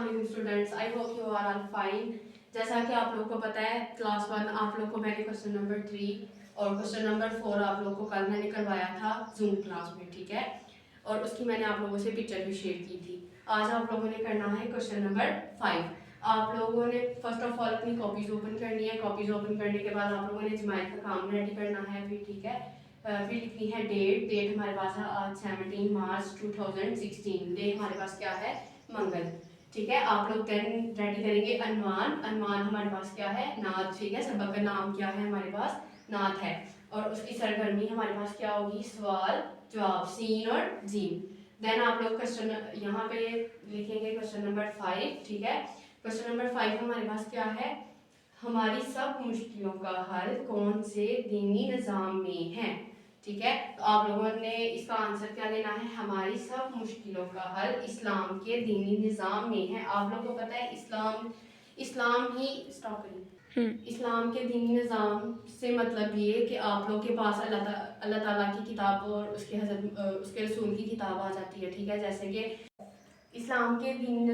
السلام علیکم students, I hope you are all fine. جیسا کہ آپ لوگ کو پتہ ہے کلاس 1 آپ لوگ کو میں نے کوشچن نمبر 3 اور کوشچن نمبر 4 آپ لوگ کو کل میں نے کروایا تھا زوم کلاس میں، ٹھیک ہے، اور اس کی میں نے آپ لوگوں سے پکچر بھی شیئر کی تھی. آج آپ لوگوں نے کرنا ہے کوشچن نمبر 5. آپ لوگوں نے فرسٹ آف آل اپنی کاپیز اوپن کرنی ہے. کاپیز اوپن کرنے کے بعد آپ لوگوں نے جماعت کا کام ریڈی کرنا ہے پھر، ٹھیک ہے. پھر لکھنی ہے ڈیٹ ہمارے پاس ہے آج 17 مارچ 2016. ڈے ہمارے پاس کیا ہے؟ منگل. ٹھیک ہے، آپ لوگ دین ریڈی کریں گے عنوان ہمارے پاس کیا ہے؟ نعت. ٹھیک ہے، سبق کا نام کیا ہے؟ ہمارے پاس نعت ہے. اور اس کی سرگرمی ہمارے پاس کیا ہوگی؟ سوال جواب سین اور جیم. دین آپ لوگ کوشچن یہاں پہ لکھیں گے کوشچن نمبر 5. ٹھیک ہے، کوشچن نمبر 5 ہمارے پاس کیا ہے؟ ہماری سب مشکلوں کا حل کون سے دینی نظام میں ہے؟ ٹھیک ہے، تو آپ لوگوں نے اس کا آنسر کیا دینا ہے؟ ہماری سب مشکلوں کا حل اسلام کے دینی نظام میں ہے. آپ لوگوں کو پتہ ہے اسلام ہی اسلام کے دینی نظام سے مطلب یہ کہ آپ لوگ کے پاس اللہ تعالیٰ کی کتاب اور اس کے رسول کی کتاب آ جاتی ہے. ٹھیک ہے، جیسے کہ اسلام کے دینی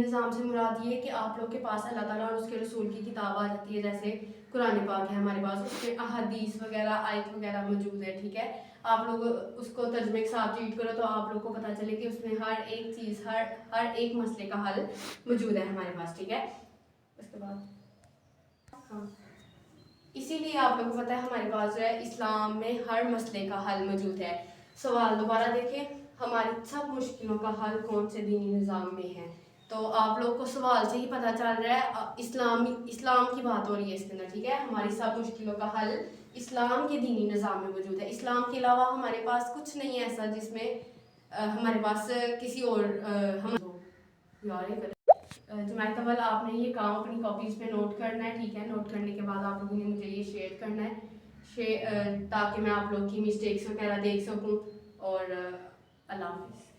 نظام سے مراد یہ کہ آپ لوگ کے پاس اللہ تعالیٰ اور اس کے رسول کی کتاب آ جاتی ہے. جیسے قرآن پاک ہے ہمارے پاس، اس میں احادیث وغیرہ آیت وغیرہ موجود ہے. ٹھیک ہے، آپ لوگ اس کو ترجمے کے ساتھ ریڈ کرو تو آپ لوگ کو پتہ چلے کہ اس میں ہر ایک چیز ہر ایک مسئلے کا حل موجود ہے ہمارے پاس. ٹھیک ہے، اس کے بعد اسی لیے آپ لوگ کو پتہ ہے ہمارے پاس جو ہے اسلام میں ہر مسئلے کا حل موجود ہے. سوال دوبارہ دیکھیں، ہماری سب مشکلوں کا حل کون سے دینی نظام میں ہے؟ تو آپ لوگ کو سوال سے ہی پتہ چل رہا ہے اسلام کی بات ہو رہی ہے اس کے اندر. ٹھیک ہے، ہماری سب مشکلوں کا حل اسلام کے دینی نظام میں موجود ہے. اسلام کے علاوہ ہمارے پاس کچھ نہیں ہے ایسا جس میں ہمارے پاس کسی اور جماعت اول آپ نے یہ کام اپنی کاپیز پہ نوٹ کرنا ہے. ٹھیک ہے، نوٹ کرنے کے بعد آپ لوگوں نے مجھے یہ شیئر کرنا ہے تاکہ میں آپ لوگ کی مسٹیکس وغیرہ دیکھ سکوں. اور اللہ حافظ.